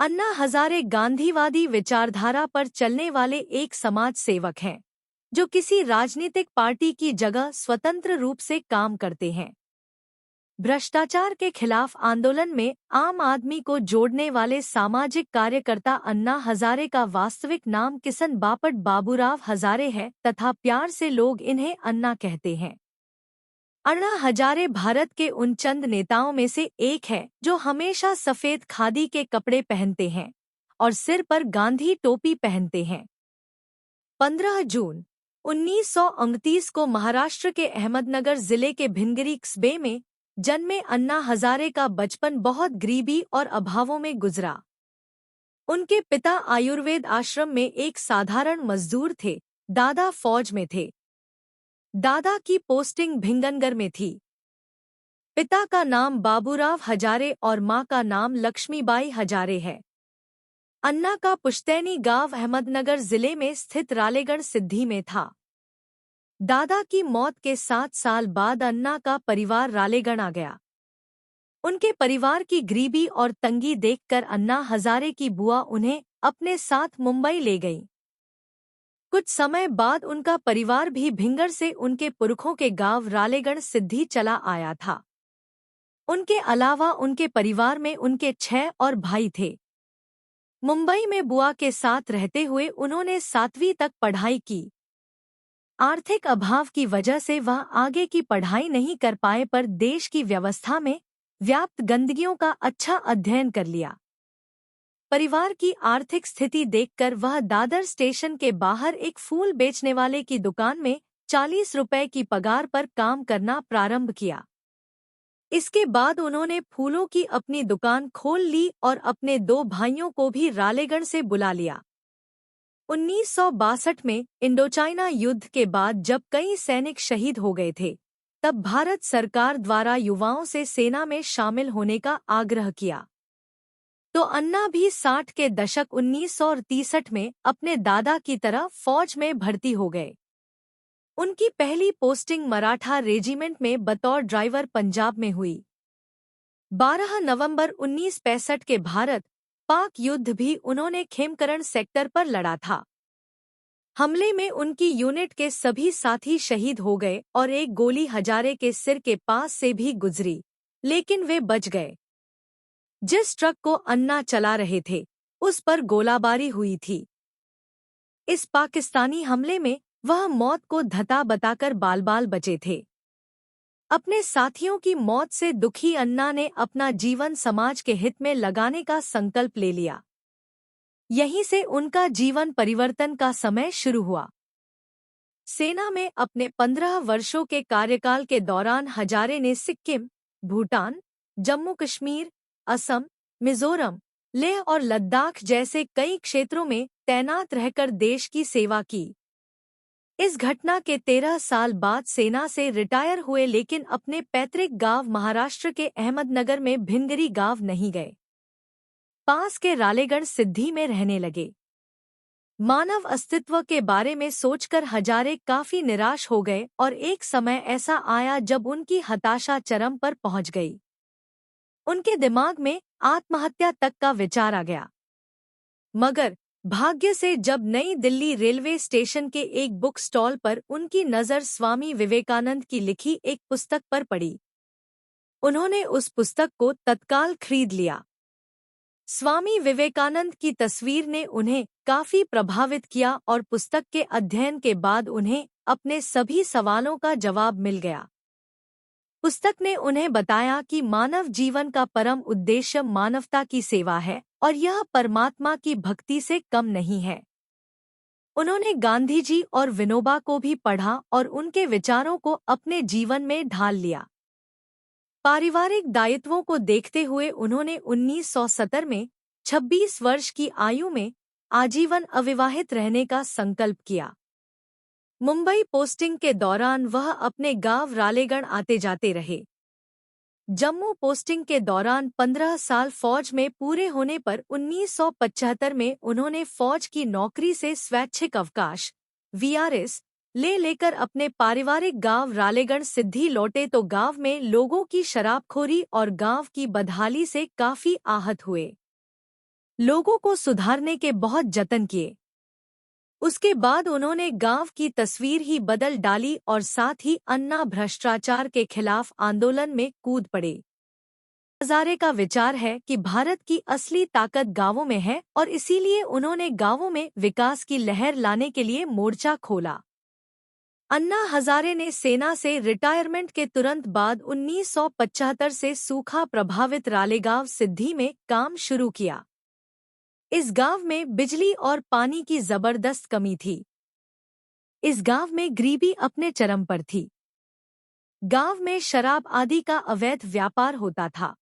अन्ना हजारे गांधीवादी विचारधारा पर चलने वाले एक समाज सेवक हैं, जो किसी राजनीतिक पार्टी की जगह स्वतंत्र रूप से काम करते हैं। भ्रष्टाचार के खिलाफ आंदोलन में आम आदमी को जोड़ने वाले सामाजिक कार्यकर्ता अन्ना हजारे का वास्तविक नाम किसन बापट बाबूराव हजारे है तथा प्यार से लोग इन्हें अन्ना कहते हैं। अन्ना हजारे भारत के उन चंद नेताओं में से एक है जो हमेशा सफेद खादी के कपड़े पहनते हैं और सिर पर गांधी टोपी पहनते हैं। 15 जून 1929 को महाराष्ट्र के अहमदनगर जिले के भिनगिरी कस्बे में जन्मे अन्ना हजारे का बचपन बहुत गरीबी और अभावों में गुजरा। उनके पिता आयुर्वेद आश्रम में एक साधारण मजदूर थे। दादा फौज में थे। दादा की पोस्टिंग भिंगनगर में थी। पिता का नाम बाबूराव हजारे और मां का नाम लक्ष्मीबाई हजारे है। अन्ना का पुश्तैनी गांव अहमदनगर जिले में स्थित रालेगढ़ सिद्धि में था। दादा की मौत के 7 साल बाद अन्ना का परिवार रालेगढ़ आ गया। उनके परिवार की गरीबी और तंगी देखकर अन्ना हजारे की बुआ उन्हें अपने साथ मुंबई ले गई। कुछ समय बाद उनका परिवार भी भिंगर से उनके पुरखों के गांव रालेगढ़ सिद्धि चला आया था। उनके अलावा उनके परिवार में उनके 6 और भाई थे। मुंबई में बुआ के साथ रहते हुए उन्होंने 7वीं तक पढ़ाई की। आर्थिक अभाव की वजह से वह आगे की पढ़ाई नहीं कर पाए, पर देश की व्यवस्था में व्याप्त गंदगियों का अच्छा अध्ययन कर लिया। परिवार की आर्थिक स्थिति देखकर वह दादर स्टेशन के बाहर एक फूल बेचने वाले की दुकान में 40 रुपए की पगार पर काम करना प्रारंभ किया। इसके बाद उन्होंने फूलों की अपनी दुकान खोल ली और अपने 2 भाइयों को भी रालेगढ़ से बुला लिया। 1962 में इंडोचाइना युद्ध के बाद जब कई सैनिक शहीद हो गए थे, तब भारत सरकार द्वारा युवाओं से सेना में शामिल होने का आग्रह किया। तो अन्ना भी 60 के दशक 1963 में अपने दादा की तरह फौज में भर्ती हो गए। उनकी पहली पोस्टिंग मराठा रेजिमेंट में बतौर ड्राइवर पंजाब में हुई। 12 नवंबर 1965 के भारत पाक युद्ध भी उन्होंने खेमकरण सेक्टर पर लड़ा था। हमले में उनकी यूनिट के सभी साथी शहीद हो गए और एक गोली हजारे के सिर के पास से भी गुजरी, लेकिन वे बच गए। जिस ट्रक को अन्ना चला रहे थे, उस पर गोलाबारी हुई थी। इस पाकिस्तानी हमले में वह मौत को धता बताकर बाल बाल बचे थे। अपने साथियों की मौत से दुखी अन्ना ने अपना जीवन समाज के हित में लगाने का संकल्प ले लिया। यहीं से उनका जीवन परिवर्तन का समय शुरू हुआ। सेना में अपने 15 वर्षों के कार्यकाल के दौरान हजारे ने सिक्किम, भूटान, जम्मू कश्मीर, असम, मिजोरम, लेह और लद्दाख जैसे कई क्षेत्रों में तैनात रहकर देश की सेवा की। इस घटना के 13 साल बाद सेना से रिटायर हुए, लेकिन अपने पैतृक गांव महाराष्ट्र के अहमदनगर में भिनगिरी गांव नहीं गए। पास के रालेगढ़ सिद्धि में रहने लगे। मानव अस्तित्व के बारे में सोचकर हजारे काफी निराश हो गए और एक समय ऐसा आया जब उनकी हताशा चरम पर पहुंच गई। उनके दिमाग में आत्महत्या तक का विचार आ गया। मगर भाग्य से जब नई दिल्ली रेलवे स्टेशन के एक बुक स्टॉल पर उनकी नज़र स्वामी विवेकानंद की लिखी एक पुस्तक पर पड़ी, उन्होंने उस पुस्तक को तत्काल खरीद लिया। स्वामी विवेकानंद की तस्वीर ने उन्हें काफी प्रभावित किया और पुस्तक के अध्ययन के बाद उन्हें अपने सभी सवालों का जवाब मिल गया। पुस्तक ने उन्हें बताया कि मानव जीवन का परम उद्देश्य मानवता की सेवा है और यह परमात्मा की भक्ति से कम नहीं है। उन्होंने गांधी जी और विनोबा को भी पढ़ा और उनके विचारों को अपने जीवन में ढाल लिया। पारिवारिक दायित्वों को देखते हुए उन्होंने 1970 में 26 वर्ष की आयु में आजीवन अविवाहित रहने का संकल्प किया। मुंबई पोस्टिंग के दौरान वह अपने गांव रालेगढ़ आते जाते रहे। जम्मू पोस्टिंग के दौरान 15 साल फौज में पूरे होने पर 1975 में उन्होंने फौज की नौकरी से स्वैच्छिक अवकाश वीआरएस लेकर अपने पारिवारिक गांव रालेगढ़ सिद्धि लौटे तो गांव में लोगों की शराबखोरी और गांव की बदहाली से काफी आहत हुए। लोगों को सुधारने के बहुत जतन किए। उसके बाद उन्होंने गांव की तस्वीर ही बदल डाली और साथ ही अन्ना भ्रष्टाचार के खिलाफ आंदोलन में कूद पड़े। हजारे का विचार है कि भारत की असली ताकत गांवों में है और इसीलिए उन्होंने गांवों में विकास की लहर लाने के लिए मोर्चा खोला। अन्ना हजारे ने सेना से रिटायरमेंट के तुरंत बाद 1975 से सूखा प्रभावित रालेगांव सिद्धि में काम शुरू किया। इस गांव में बिजली और पानी की जबरदस्त कमी थी। इस गांव में गरीबी अपने चरम पर थी। गांव में शराब आदि का अवैध व्यापार होता था।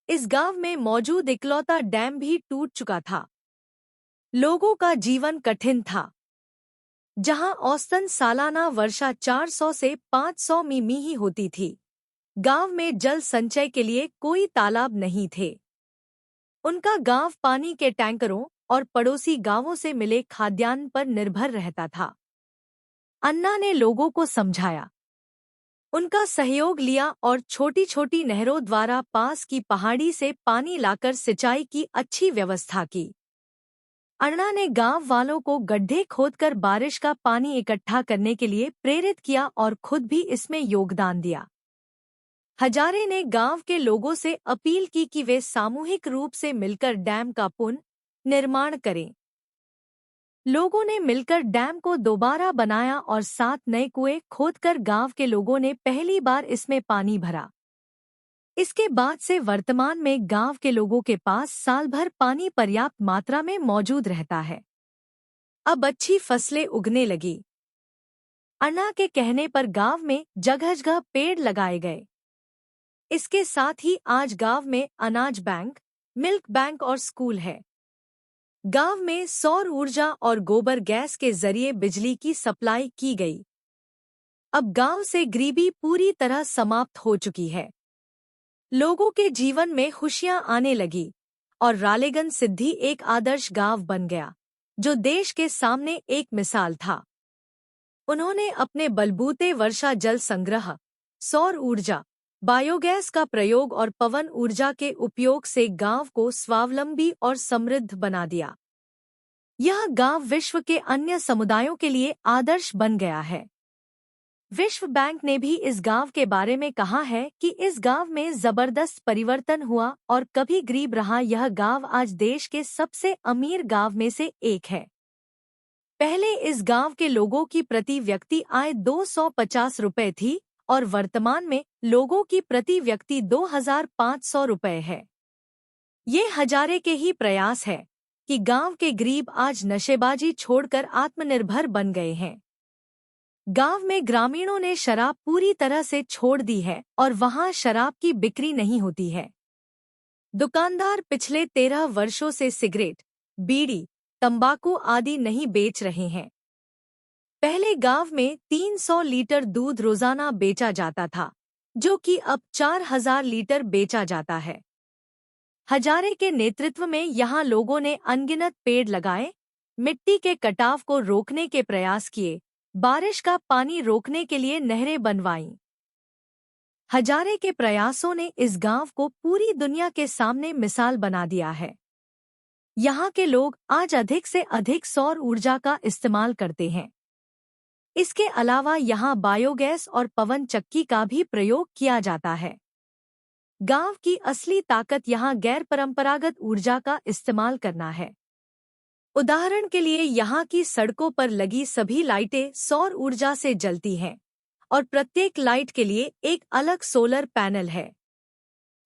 इस गांव में मौजूद इकलौता डैम भी टूट चुका था। लोगों का जीवन कठिन था। जहां औसतन सालाना वर्षा 400 से 500 मिमी ही होती थी। गांव में जल संचय के लिए कोई तालाब नहीं थे। उनका गांव पानी के टैंकरों और पड़ोसी गांवों से मिले खाद्यान्न पर निर्भर रहता था। अन्ना ने लोगों को समझाया, उनका सहयोग लिया और छोटी छोटी नहरों द्वारा पास की पहाड़ी से पानी लाकर सिंचाई की अच्छी व्यवस्था की। अन्ना ने गांव वालों को गड्ढे खोदकर बारिश का पानी इकट्ठा करने के लिए प्रेरित किया और खुद भी इसमें योगदान दिया। हजारे ने गांव के लोगों से अपील की कि वे सामूहिक रूप से मिलकर डैम का पुनर्निर्माण करें। लोगों ने मिलकर डैम को दोबारा बनाया और 7 नए कुएं खोदकर गांव के लोगों ने पहली बार इसमें पानी भरा। इसके बाद से वर्तमान में गांव के लोगों के पास साल भर पानी पर्याप्त मात्रा में मौजूद रहता है। अब अच्छी फसलें उगने लगी। अन्ना के कहने पर गांव में जगह-जगह पेड़ लगाए गए। इसके साथ ही आज गांव में अनाज बैंक, मिल्क बैंक और स्कूल है। गांव में सौर ऊर्जा और गोबर गैस के जरिए बिजली की सप्लाई की गई। अब गांव से गरीबी पूरी तरह समाप्त हो चुकी है। लोगों के जीवन में खुशियां आने लगी और रालेगन सिद्धि एक आदर्श गांव बन गया, जो देश के सामने एक मिसाल था। उन्होंने अपने बलबूते वर्षा जल संग्रह, सौर ऊर्जा, बायोगैस का प्रयोग और पवन ऊर्जा के उपयोग से गांव को स्वावलंबी और समृद्ध बना दिया। यह गांव विश्व के अन्य समुदायों के लिए आदर्श बन गया है। विश्व बैंक ने भी इस गांव के बारे में कहा है कि इस गांव में जबरदस्त परिवर्तन हुआ और कभी गरीब रहा यह गांव आज देश के सबसे अमीर गांव में से एक है। पहले इस गांव के लोगों की प्रति व्यक्ति आय 250 रुपए थी और वर्तमान में लोगों की प्रति व्यक्ति 2500 रुपए है। ये हजारे के ही प्रयास है कि गांव के गरीब आज नशेबाजी छोड़कर आत्मनिर्भर बन गए हैं। गांव में ग्रामीणों ने शराब पूरी तरह से छोड़ दी है और वहां शराब की बिक्री नहीं होती है। दुकानदार पिछले 13 वर्षों से सिगरेट, बीड़ी, तंबाकू आदि नहीं बेच रहे हैं। पहले गांव में 300 लीटर दूध रोजाना बेचा जाता था, जो कि अब 4000 लीटर बेचा जाता है। हजारे के नेतृत्व में यहाँ लोगों ने अनगिनत पेड़ लगाए, मिट्टी के कटाव को रोकने के प्रयास किए, बारिश का पानी रोकने के लिए नहरें बनवाईं। हजारे के प्रयासों ने इस गांव को पूरी दुनिया के सामने मिसाल बना दिया है। यहाँ के लोग आज अधिक से अधिक सौर ऊर्जा का इस्तेमाल करते हैं। इसके अलावा यहाँ बायोगैस और पवन चक्की का भी प्रयोग किया जाता है। गांव की असली ताकत यहाँ गैर परंपरागत ऊर्जा का इस्तेमाल करना है। उदाहरण के लिए यहाँ की सड़कों पर लगी सभी लाइटें सौर ऊर्जा से जलती हैं और प्रत्येक लाइट के लिए एक अलग सोलर पैनल है।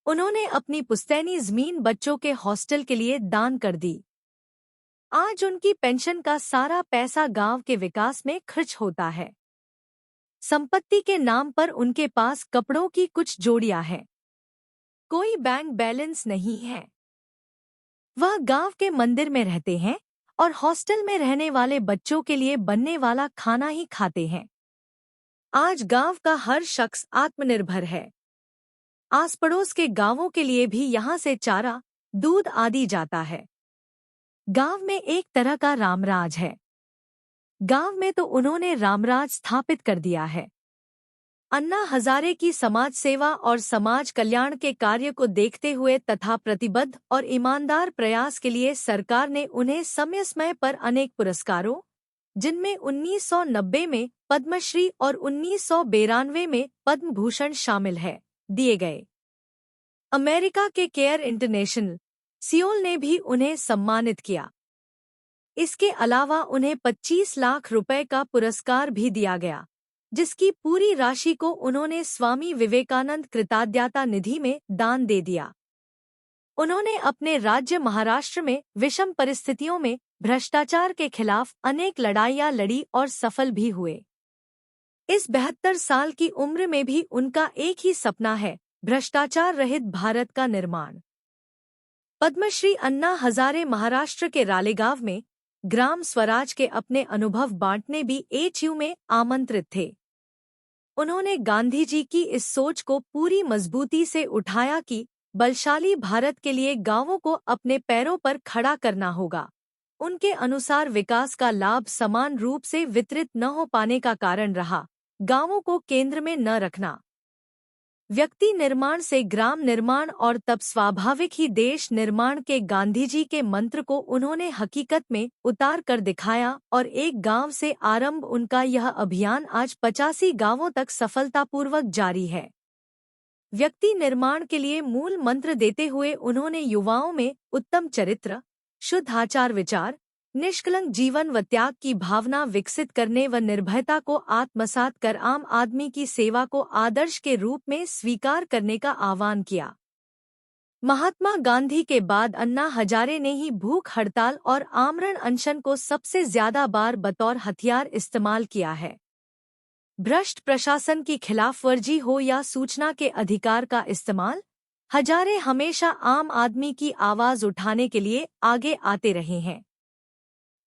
उन्होंने अपनी पुश्तैनी जमीन बच्चों के हॉस्टल के लिए दान कर दी। आज उनकी पेंशन का सारा पैसा गांव के विकास में खर्च होता है। संपत्ति के नाम पर उनके पास कपड़ों की कुछ जोड़ियां हैं। कोई बैंक बैलेंस नहीं है। वह गांव के मंदिर में रहते हैं और हॉस्टल में रहने वाले बच्चों के लिए बनने वाला खाना ही खाते हैं। आज गांव का हर शख्स आत्मनिर्भर है। आस पड़ोस के गांवों के लिए भी यहाँ से चारा, दूध आदि जाता है। गांव में एक तरह का रामराज है। गांव में तो उन्होंने रामराज स्थापित कर दिया है। अन्ना हजारे की समाज सेवा और समाज कल्याण के कार्य को देखते हुए तथा प्रतिबद्ध और ईमानदार प्रयास के लिए सरकार ने उन्हें समय समय पर अनेक पुरस्कारों, जिनमें 1990 में पद्मश्री और 1992 में पद्म भूषण शामिल है, दिए गए। अमेरिका के केयर इंटरनेशनल, सियोल ने भी उन्हें सम्मानित किया। इसके अलावा उन्हें 25 लाख रुपए का पुरस्कार भी दिया गया, जिसकी पूरी राशि को उन्होंने स्वामी विवेकानंद कृतज्ञता निधि में दान दे दिया। उन्होंने अपने राज्य महाराष्ट्र में विषम परिस्थितियों में भ्रष्टाचार के खिलाफ अनेक लड़ाइयां लड़ी और सफल भी हुए। इस 72 साल की उम्र में भी उनका एक ही सपना है, भ्रष्टाचार रहित भारत का निर्माण। पद्मश्री अन्ना हजारे महाराष्ट्र के रालेगांव में ग्राम स्वराज के अपने अनुभव बांटने भी एचयू में आमंत्रित थे। उन्होंने गांधी जी की इस सोच को पूरी मजबूती से उठाया कि बलशाली भारत के लिए गांवों को अपने पैरों पर खड़ा करना होगा। उनके अनुसार विकास का लाभ समान रूप से वितरित न हो पाने का कारण रहा गांवों को केंद्र में न रखना। व्यक्ति निर्माण से ग्राम निर्माण और तब स्वाभाविक ही देश निर्माण के गांधीजी के मंत्र को उन्होंने हकीकत में उतार कर दिखाया और एक गांव से आरंभ उनका यह अभियान आज 85 गांवों तक सफलतापूर्वक जारी है। व्यक्ति निर्माण के लिए मूल मंत्र देते हुए उन्होंने युवाओं में उत्तम चरित्र, शुद्ध आचार विचार, निष्कलंक जीवन व त्याग की भावना विकसित करने व निर्भयता को आत्मसात कर आम आदमी की सेवा को आदर्श के रूप में स्वीकार करने का आह्वान किया। महात्मा गांधी के बाद अन्ना हजारे ने ही भूख हड़ताल और आमरण अनशन को सबसे ज्यादा बार बतौर हथियार इस्तेमाल किया है। भ्रष्ट प्रशासन की खिलाफवर्जी हो या सूचना के अधिकार का इस्तेमाल, हजारे हमेशा आम आदमी की आवाज उठाने के लिए आगे आते रहे हैं।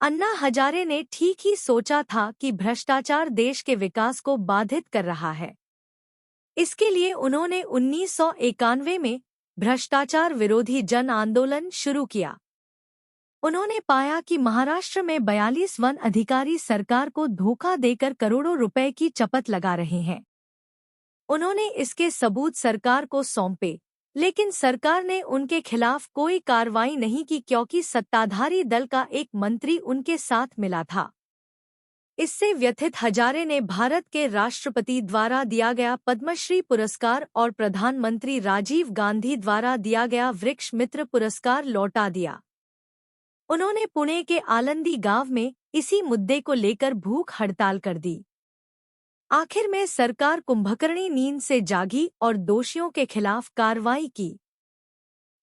अन्ना हजारे ने ठीक ही सोचा था कि भ्रष्टाचार देश के विकास को बाधित कर रहा है। इसके लिए उन्होंने 1991 में भ्रष्टाचार विरोधी जन आंदोलन शुरू किया। उन्होंने पाया कि महाराष्ट्र में 42 वन अधिकारी सरकार को धोखा देकर करोड़ों रुपए की चपत लगा रहे हैं। उन्होंने इसके सबूत सरकार को सौंपे, लेकिन सरकार ने उनके खिलाफ कोई कार्रवाई नहीं की क्योंकि सत्ताधारी दल का एक मंत्री उनके साथ मिला था। इससे व्यथित हजारे ने भारत के राष्ट्रपति द्वारा दिया गया पद्मश्री पुरस्कार और प्रधानमंत्री राजीव गांधी द्वारा दिया गया वृक्ष मित्र पुरस्कार लौटा दिया। उन्होंने पुणे के आलंदी गांव में इसी मुद्दे को लेकर भूख हड़ताल कर दी। आखिर में सरकार कुंभकर्णी नींद से जागी और दोषियों के खिलाफ कार्रवाई की।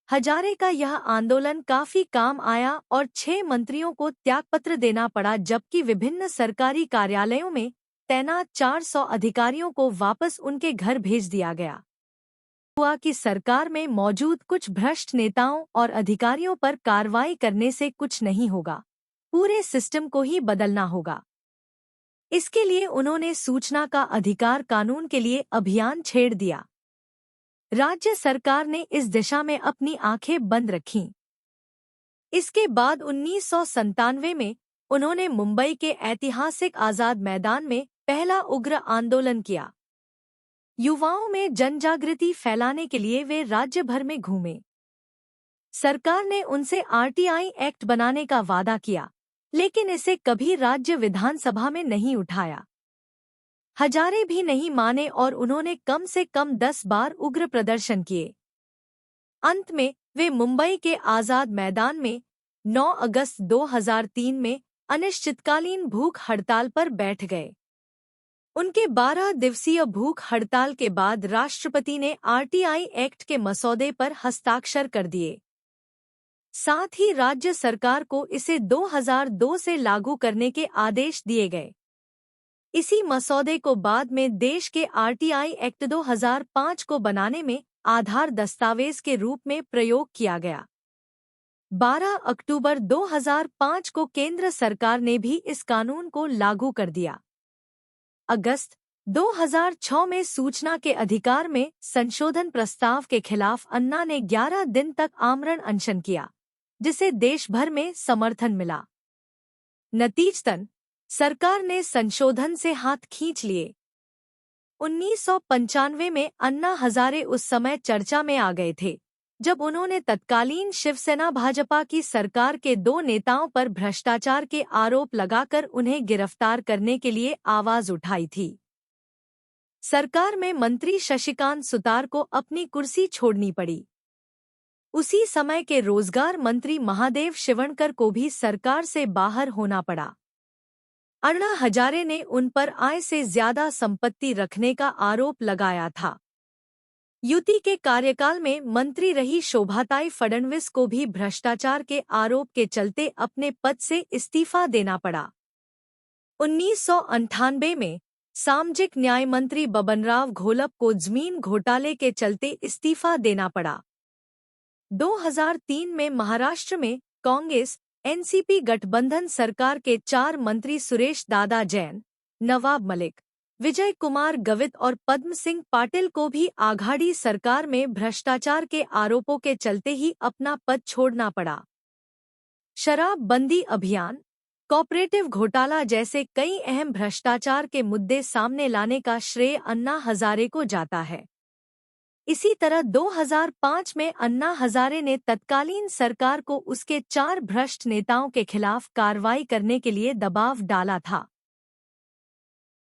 हजारे का यह आंदोलन काफी काम आया और 6 मंत्रियों को त्यागपत्र देना पड़ा, जबकि विभिन्न सरकारी कार्यालयों में तैनात 400 अधिकारियों को वापस उनके घर भेज दिया गया। हुआ कि सरकार में मौजूद कुछ भ्रष्ट नेताओं और अधिकारियों पर कार्रवाई करने से कुछ नहीं होगा, पूरे सिस्टम को ही बदलना होगा। इसके लिए उन्होंने सूचना का अधिकार कानून के लिए अभियान छेड़ दिया। राज्य सरकार ने इस दिशा में अपनी आंखें बंद रखीं। इसके बाद 1997 में उन्होंने मुंबई के ऐतिहासिक आजाद मैदान में पहला उग्र आंदोलन किया। युवाओं में जनजागृति फैलाने के लिए वे राज्य भर में घूमे। सरकार ने उनसे आरटीआई एक्ट बनाने का वादा किया, लेकिन इसे कभी राज्य विधानसभा में नहीं उठाया। हजारे भी नहीं माने और उन्होंने कम से कम 10 बार उग्र प्रदर्शन किए। अंत में वे मुंबई के आजाद मैदान में 9 अगस्त 2003 में अनिश्चितकालीन भूख हड़ताल पर बैठ गए। उनके 12 दिवसीय भूख हड़ताल के बाद राष्ट्रपति ने आरटीआई एक्ट के मसौदे पर हस्ताक्षर कर दिए। साथ ही राज्य सरकार को इसे 2002 से लागू करने के आदेश दिए गए। इसी मसौदे को बाद में देश के आरटीआई एक्ट 2005 को बनाने में आधार दस्तावेज के रूप में प्रयोग किया गया। 12 अक्टूबर 2005 को केंद्र सरकार ने भी इस कानून को लागू कर दिया। अगस्त 2006 में सूचना के अधिकार में संशोधन प्रस्ताव के खिलाफ अन्ना ने 11 दिन तक आमरण अनशन किया, जिसे देश भर में समर्थन मिला। नतीजतन सरकार ने संशोधन से हाथ खींच लिए। 1995 में अन्ना हजारे उस समय चर्चा में आ गए थे, जब उन्होंने तत्कालीन शिवसेना भाजपा की सरकार के 2 नेताओं पर भ्रष्टाचार के आरोप लगाकर उन्हें गिरफ्तार करने के लिए आवाज उठाई थी। सरकार में मंत्री शशिकांत सुतार को अपनी कुर्सी छोड़नी पड़ी। उसी समय के रोजगार मंत्री महादेव शिवणकर को भी सरकार से बाहर होना पड़ा। अन्ना हजारे ने उन पर आय से ज्यादा संपत्ति रखने का आरोप लगाया था। युति के कार्यकाल में मंत्री रही शोभाताई फडणवीस को भी भ्रष्टाचार के आरोप के चलते अपने पद से इस्तीफा देना पड़ा। 1998 में सामाजिक न्याय मंत्री बबनराव घोलप को जमीन घोटाले के चलते इस्तीफा देना पड़ा। 2003 में महाराष्ट्र में कांग्रेस एनसीपी गठबंधन सरकार के 4 मंत्री सुरेश दादा जैन, नवाब मलिक, विजय कुमार गवित और पद्म सिंह पाटिल को भी आघाड़ी सरकार में भ्रष्टाचार के आरोपों के चलते ही अपना पद छोड़ना पड़ा। शराब बंदी अभियान, कोऑपरेटिव घोटाला जैसे कई अहम भ्रष्टाचार के मुद्दे सामने लाने का श्रेय अन्ना हजारे को जाता है। इसी तरह 2005 में अन्ना हजारे ने तत्कालीन सरकार को उसके 4 भ्रष्ट नेताओं के खिलाफ कार्रवाई करने के लिए दबाव डाला था।